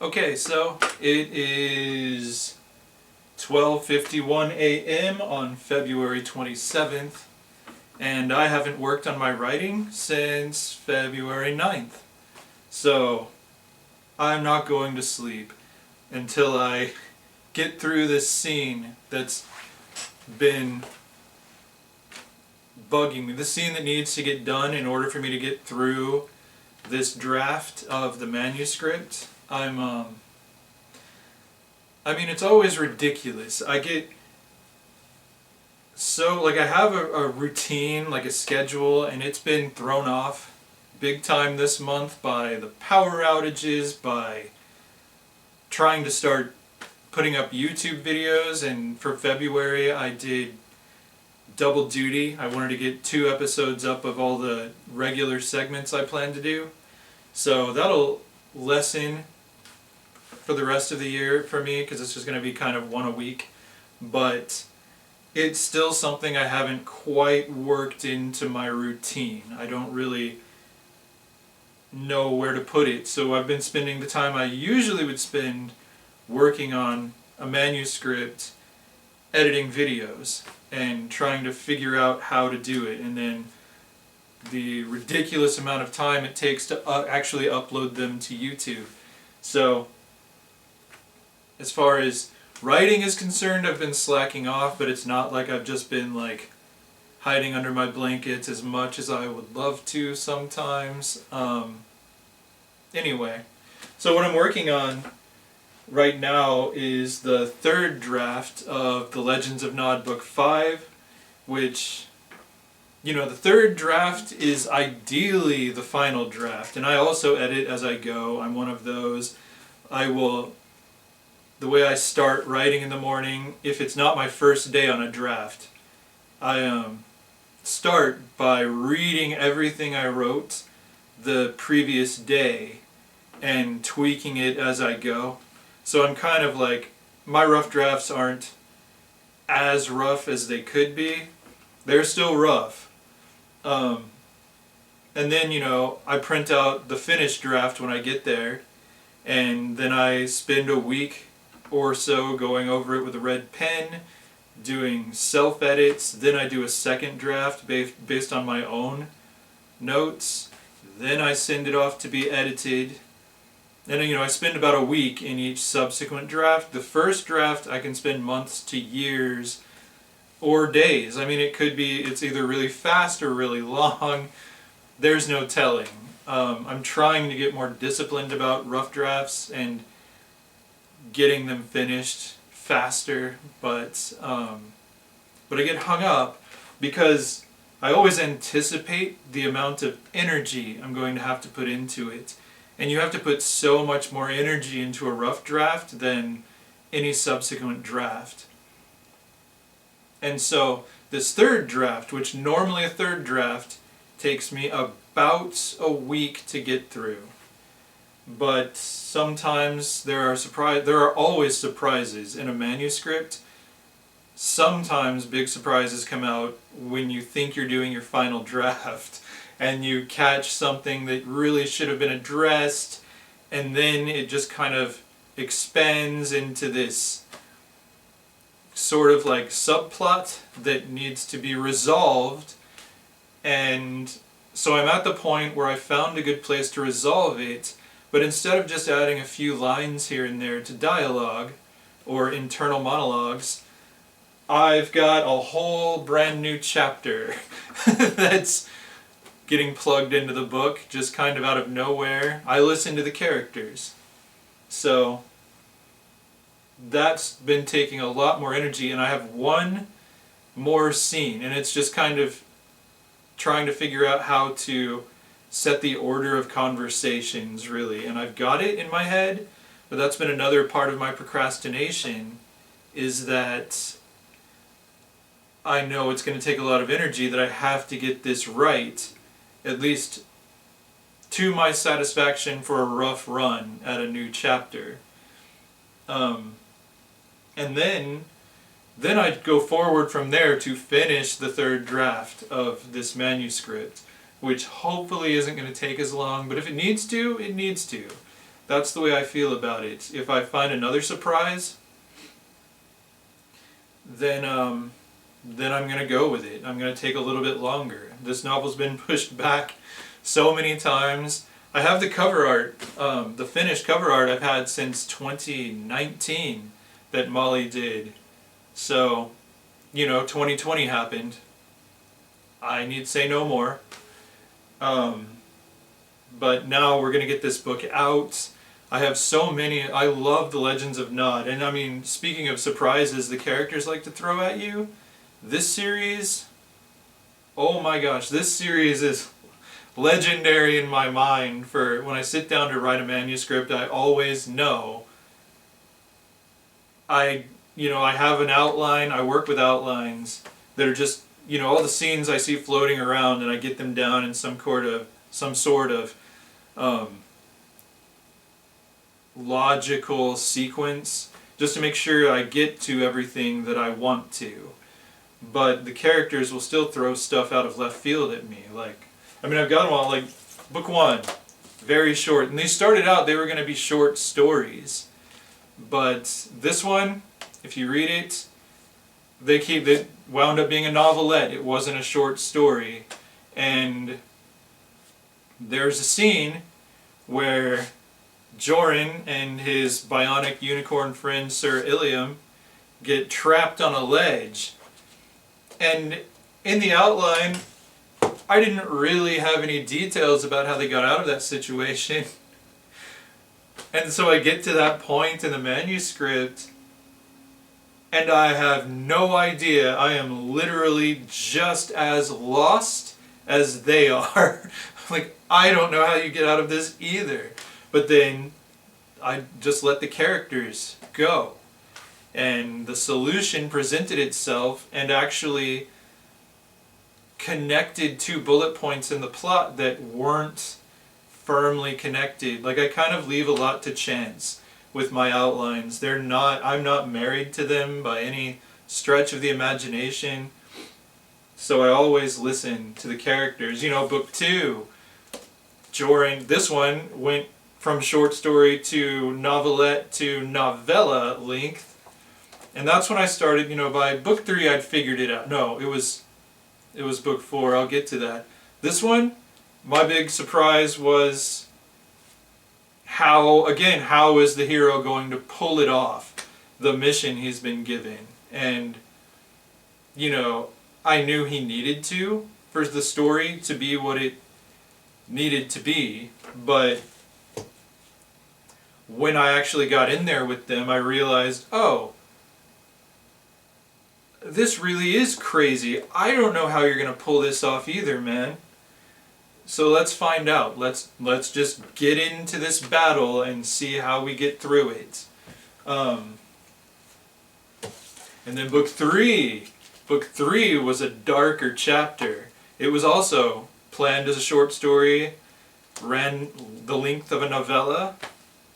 Okay, so it is 12:51 a.m. on February 27th, and I haven't worked on my writing since February 9th. So I'm not going to sleep until I get through this scene that's been bugging me. The scene that needs to get done in order for me to get through this draft of the manuscript. I mean, it's always ridiculous. I get so, like, I have a routine, like a schedule, and it's been thrown off big time this month by the power outages, by trying to start putting up YouTube videos, and for February I did double duty. I wanted to get 2 episodes up of all the regular segments I plan to do. So that'll lessen for the rest of the year for me, because it's just going to be kind of one a week. But it's still something I haven't quite worked into my routine. I don't really know where to put it. So I've been spending the time I usually would spend working on a manuscript, editing videos, and trying to figure out how to do it, and then the ridiculous amount of time it takes to actually upload them to YouTube. So as far as writing is concerned, I've been slacking off, but it's not like I've just been like hiding under my blankets as much as I would love to sometimes. Anyway, so what I'm working on right now is the 3rd draft of The Legends of Nod Book 5, which, you know, the 3rd draft is ideally the final draft, and I also edit as I go. I'm one of those. The way I start writing in the morning, if it's not my first day on a draft, I start by reading everything I wrote the previous day and tweaking it as I go. So I'm kind of like, my rough drafts aren't as rough as they could be. They're still rough. And then, you know, I print out the finished draft when I get there, and then I spend a week or so going over it with a red pen, doing self-edits. Then I do a second draft based on my own notes. Then I send it off to be edited. And, you know, I spend about a week in each subsequent draft. The first draft I can spend months to years or days. I mean, it's either really fast or really long. There's no telling. I'm trying to get more disciplined about rough drafts and getting them finished faster, but I get hung up because I always anticipate the amount of energy I'm going to have to put into it. And you have to put so much more energy into a rough draft than any subsequent draft. And so this 3rd draft, which normally a 3rd draft takes me about a week to get through. But sometimes there are always surprises in a manuscript. Sometimes big surprises come out when you think you're doing your final draft and you catch something that really should have been addressed, and then it just kind of expands into this sort of like subplot that needs to be resolved. And so I'm at the point where I found a good place to resolve it, but instead of just adding a few lines here and there to dialogue or internal monologues, I've got a whole brand new chapter that's getting plugged into the book just kind of out of nowhere. I listen to the characters. So that's been taking a lot more energy, and I have one more scene, and it's just kind of trying to figure out how to set the order of conversations, really. And I've got it in my head, but that's been another part of my procrastination, is that I know it's going to take a lot of energy, that I have to get this right, at least to my satisfaction, for a rough run at a new chapter. And then I'd go forward from there to finish the 3rd draft of this manuscript, which hopefully isn't going to take as long, but if it needs to, it needs to. That's the way I feel about it. If I find another surprise, then I'm gonna go with it. I'm gonna take a little bit longer. This novel's been pushed back so many times. I have the cover art, the finished cover art I've had since 2019 that Molly did. So, 2020 happened. I need say no more. But now we're gonna get this book out. I have so many. I love the Legends of Nod, and I mean, speaking of surprises, the characters like to throw at you. This series, oh my gosh, this series is legendary in my mind. For when I sit down to write a manuscript, I always know. I have an outline. I work with outlines that are just all the scenes I see floating around, and I get them down in some sort of logical sequence, just to make sure I get to everything that I want to. But the characters will still throw stuff out of left field at me. I've got them all, like book 1, very short. And these started out, they were going to be short stories. But this one, if you read it, it wound up being a novelette. It wasn't a short story. And there's a scene where Joran and his bionic unicorn friend Sir Ilium get trapped on a ledge. And in the outline, I didn't really have any details about how they got out of that situation. And so I get to that point in the manuscript, and I have no idea. I am literally just as lost as they are. I don't know how you get out of this either. But then I just let the characters go. And the solution presented itself and actually connected 2 bullet points in the plot that weren't firmly connected. I kind of leave a lot to chance with my outlines. I'm not married to them by any stretch of the imagination. So I always listen to the characters. Book 2, Joran, this one went from short story to novelette to novella length. And that's when I started, by book 3 I'd figured it out. No, it was book 4, I'll get to that. This one, my big surprise was how is the hero going to pull it off, the mission he's been given. And, I knew he needed to for the story to be what it needed to be, but when I actually got in there with them, I realized, oh, this really is crazy. I don't know how you're going to pull this off either, man. So let's find out. Let's just get into this battle and see how we get through it. And then book 3. Book 3 was a darker chapter. It was also planned as a short story, ran the length of a novella.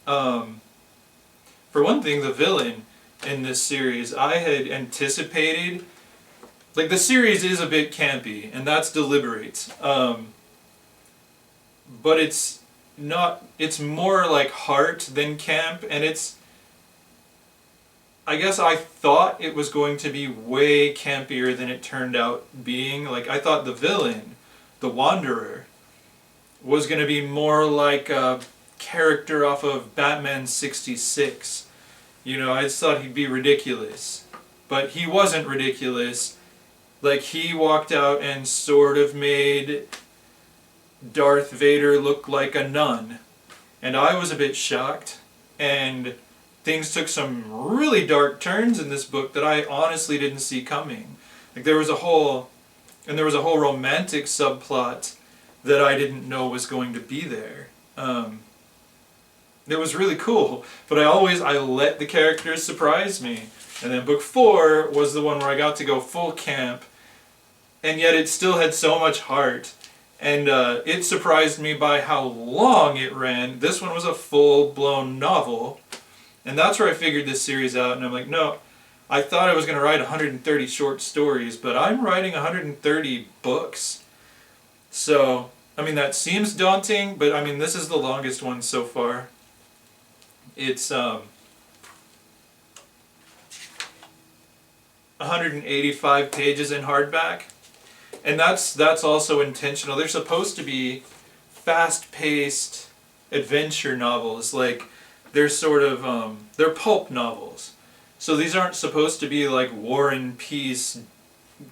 For one thing, the villain in this series, I had anticipated, the series is a bit campy, and that's deliberate, but it's more like heart than camp, and I guess I thought it was going to be way campier than it turned out being. I thought the villain, the Wanderer, was going to be more like a character off of Batman 66. I just thought he'd be ridiculous. But he wasn't ridiculous. He walked out and sort of made Darth Vader look like a nun. And I was a bit shocked. And things took some really dark turns in this book that I honestly didn't see coming. There was a whole romantic subplot that I didn't know was going to be there. It was really cool, but I let the characters surprise me. And then book 4 was the one where I got to go full camp, and yet it still had so much heart. And it surprised me by how long it ran. This one was a full-blown novel, and that's where I figured this series out. And I'm like, no, I thought I was going to write 130 short stories, but I'm writing 130 books. So, that seems daunting, but this is the longest one so far. It's 185 pages in hardback, and that's also intentional. They're supposed to be fast-paced adventure novels, like they're sort of they're pulp novels. So these aren't supposed to be like War and Peace,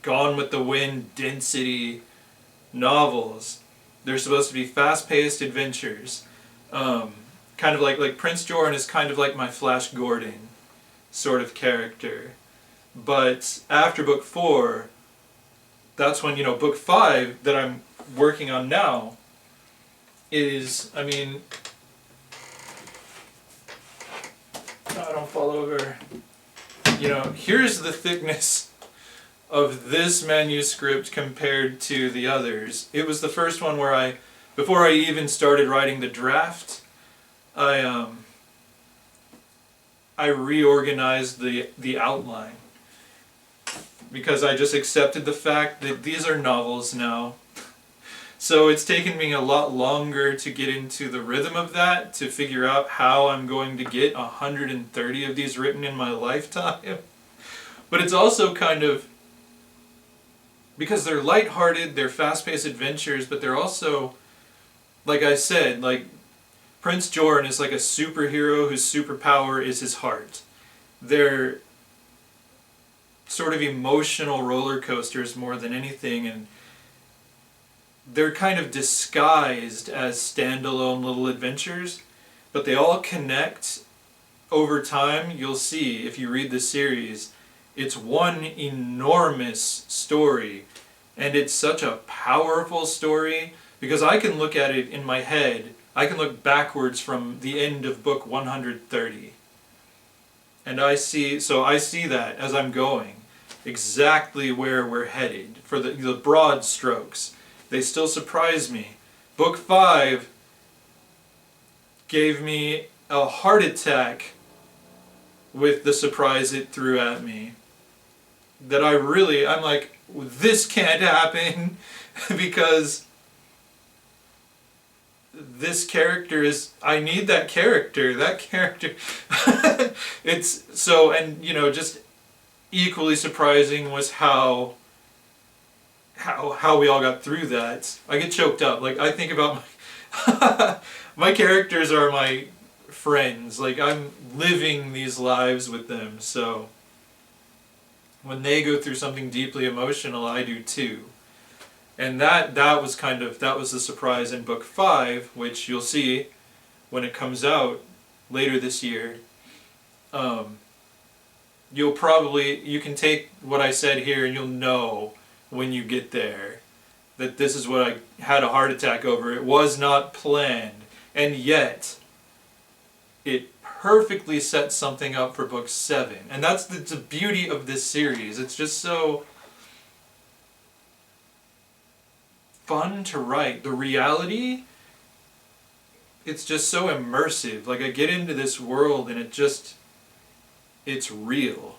Gone with the Wind, density novels. They're supposed to be fast-paced adventures. Kind of like Prince Jordan is kind of like my Flash Gordon sort of character. But after book 4, that's when, book 5 that I'm working on now is, I don't fall over. Here's the thickness of this manuscript compared to the others. It was the first one where before I even started writing the draft, I reorganized the outline, because I just accepted the fact that these are novels now. So it's taken me a lot longer to get into the rhythm of that, to figure out how I'm going to get 130 of these written in my lifetime. But it's also kind of, because they're lighthearted, they're fast-paced adventures, but they're also, like I said, like Prince Jordan is like a superhero whose superpower is his heart. They're sort of emotional roller coasters more than anything, and they're kind of disguised as standalone little adventures, but they all connect over time. You'll see if you read the series, it's one enormous story, and it's such a powerful story because I can look at it in my head. I can look backwards from the end of book 130, and I see that as I'm going, exactly where we're headed for the broad strokes. They still surprise me. Book 5 gave me a heart attack with the surprise it threw at me. That I'm like, this can't happen because this character is, I need that character. It's so, and just equally surprising was how we all got through that. I get choked up. Like, I think about my characters are my friends. Like, I'm living these lives with them. So when they go through something deeply emotional, I do too. And that was the surprise in book 5, which you'll see when it comes out later this year. You can take what I said here and you'll know when you get there that this is what I had a heart attack over. It was not planned, and yet it perfectly sets something up for book 7. And that's the beauty of this series. It's just so fun to write. The reality, it's just so immersive. Like, I get into this world and it's real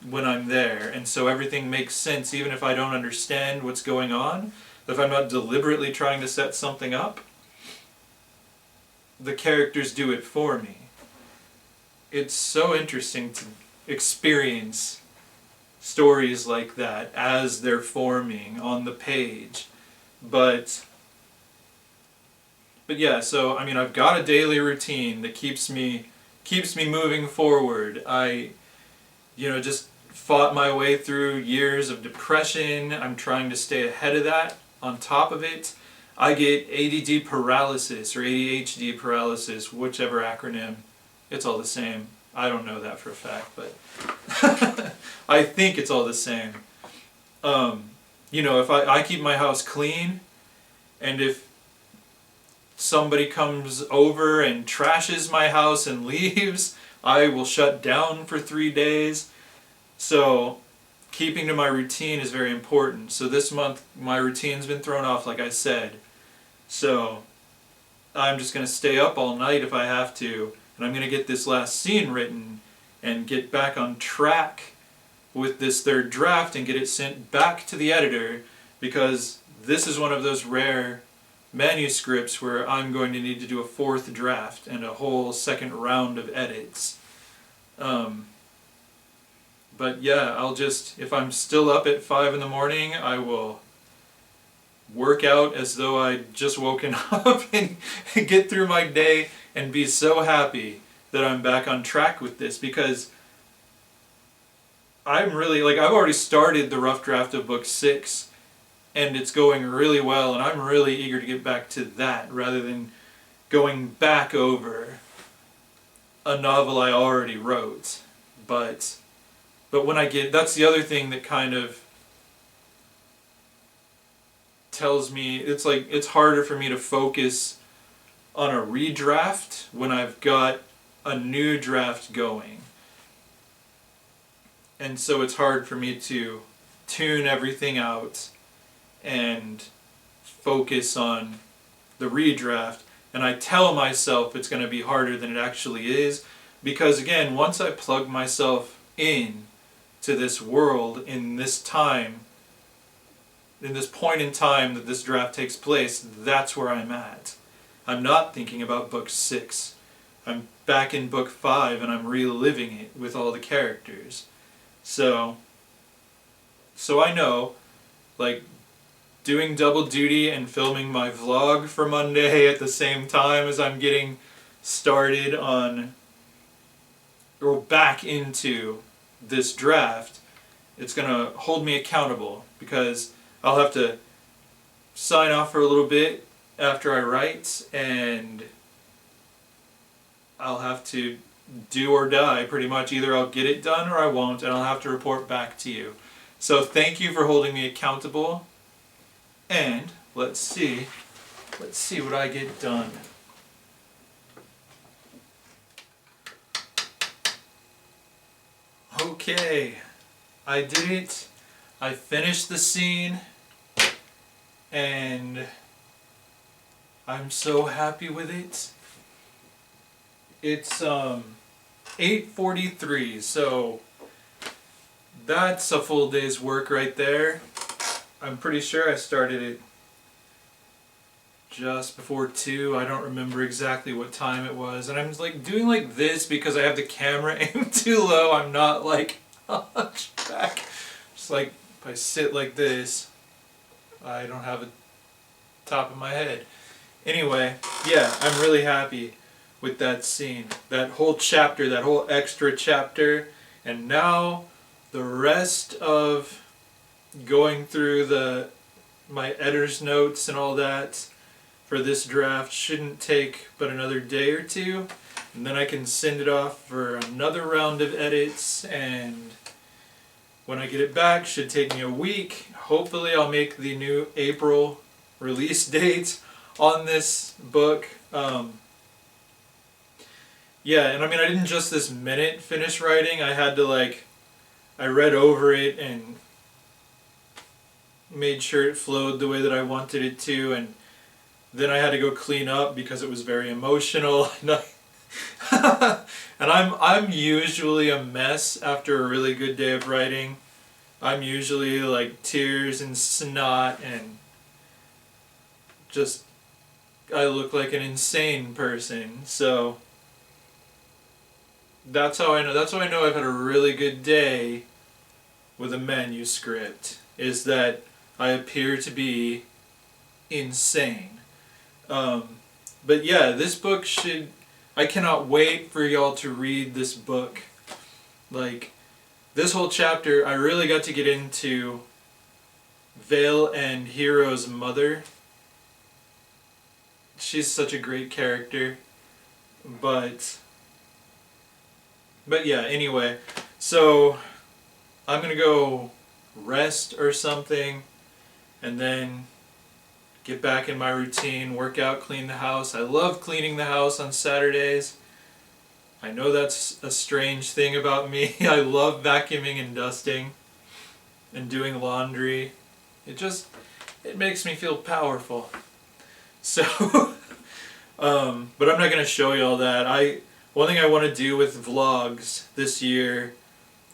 when I'm there, and so everything makes sense even if I don't understand what's going on. If I'm not deliberately trying to set something up, the characters do it for me. It's so interesting to experience stories like that as they're forming on the page. But yeah, so I've got a daily routine that keeps me moving forward. I just fought my way through years of depression. I'm trying to stay ahead of that. On top of it, I get ADD paralysis or ADHD paralysis, whichever acronym. It's all the same. I don't know that for a fact, but I think it's all the same. If I keep my house clean, and if somebody comes over and trashes my house and leaves, I will shut down for 3 days. So keeping to my routine is very important. So this month my routine's been thrown off, like I said. So I'm just going to stay up all night if I have to, and I'm going to get this last scene written and get back on track with this third draft and get it sent back to the editor, because this is one of those rare manuscripts where I'm going to need to do a fourth draft and a whole second round of edits. But yeah, I'll just, if I'm still up at 5 in the morning, I will work out as though I'd just woken up and get through my day and be so happy that I'm back on track with this, because I'm really, like, I've already started the rough draft of book 6 and it's going really well, and I'm really eager to get back to that rather than going back over a novel I already wrote. But when I get, that's the other thing that kind of tells me, it's like, it's harder for me to focus on a redraft when I've got a new draft going. And so it's hard for me to tune everything out and focus on the redraft. And I tell myself it's going to be harder than it actually is, because again, once I plug myself in to this world in this time, in this point in time that this draft takes place, that's where I'm at. I'm not thinking about book 6. I'm back in book 5 and I'm reliving it with all the characters. So I know, like, doing double duty and filming my vlog for Monday at the same time as I'm getting started on, or back into this draft, it's going to hold me accountable, because I'll have to sign off for a little bit after I write, and I'll have to do or die pretty much. Either I'll get it done or I won't, and I'll have to report back to you. So thank you for holding me accountable, and let's see what I get done. Okay, I did it. I finished the scene, and I'm so happy with it. It's 8:43, so that's a full day's work right there. I'm pretty sure I started it just before 2. I don't remember exactly what time it was. And I'm like doing like this because I have the camera aimed too low. I'm not like back. Just like if I sit like this, I don't have a top of my head. Anyway, yeah, I'm really happy with that scene. That whole chapter, that whole extra chapter. And now the rest of going through my editor's notes and all that for this draft shouldn't take but another day or two, and then I can send it off for another round of edits, and when I get it back, should take me a week. Hopefully I'll make the new April release date on this book. Yeah, and I mean, I didn't just this minute finish writing. I had to, like, I read over it and made sure it flowed the way that I wanted it to, and then I had to go clean up because it was very emotional. And I'm usually a mess after a really good day of writing. I'm usually like tears and snot, and just, I look like an insane person. So that's how I know I've had a really good day with a manuscript, is that I appear to be insane. But yeah, this book I cannot wait for y'all to read this book. Like, this whole chapter, I really got to get into Vale and Hero's mother. She's such a great character. But yeah, anyway, so I'm gonna go rest or something, and then get back in my routine, work out, clean the house. I love cleaning the house on Saturdays. I know that's a strange thing about me. I love vacuuming and dusting and doing laundry. It makes me feel powerful. So, but I'm not going to show you all that. One thing I want to do with vlogs this year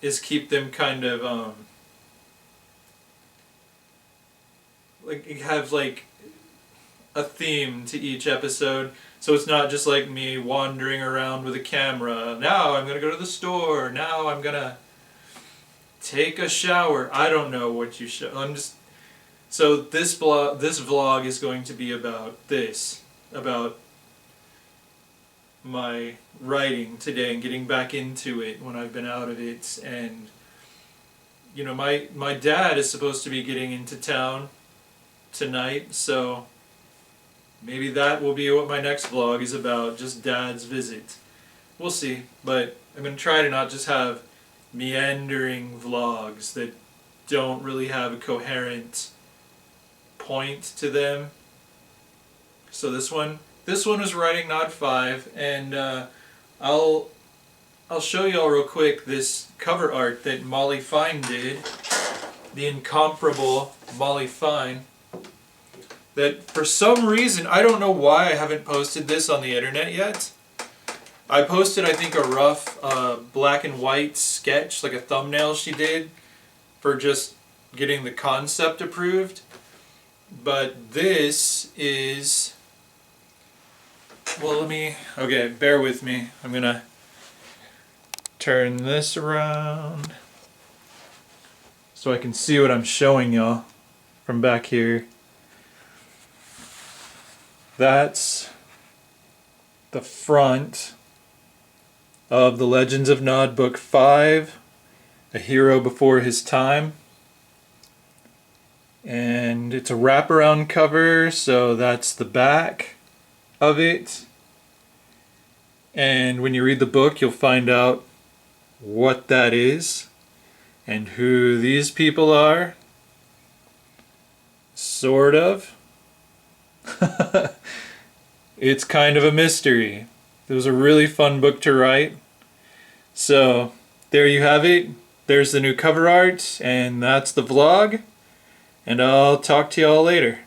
is keep them kind of, like, have like a theme to each episode. So it's not just like me wandering around with a camera. Now I'm gonna go to the store. Now I'm gonna take a shower. I don't know what you show. So this vlog is going to be about about my writing today and getting back into it when I've been out of it. And you know, my dad is supposed to be getting into town tonight, so maybe that will be what my next vlog is about, just Dad's visit. We'll see, but I'm going to try to not just have meandering vlogs that don't really have a coherent point to them. So this one was Writing Not 5, and I'll show y'all real quick this cover art that Molly Fine did, the incomparable Molly Fine. That for some reason, I don't know why I haven't posted this on the internet yet. I posted, I think, a rough black and white sketch, like a thumbnail she did, for just getting the concept approved. But this is, well, okay, bear with me. I'm gonna turn this around so I can see what I'm showing y'all from back here. That's the front of the Legends of Nod Book 5, A Hero Before His Time. And it's a wraparound cover, so that's the back of it. And when you read the book, you'll find out what that is and who these people are. Sort of. It's kind of a mystery. It was a really fun book to write. So there you have it. There's the new cover art, and that's the vlog. And I'll talk to y'all later.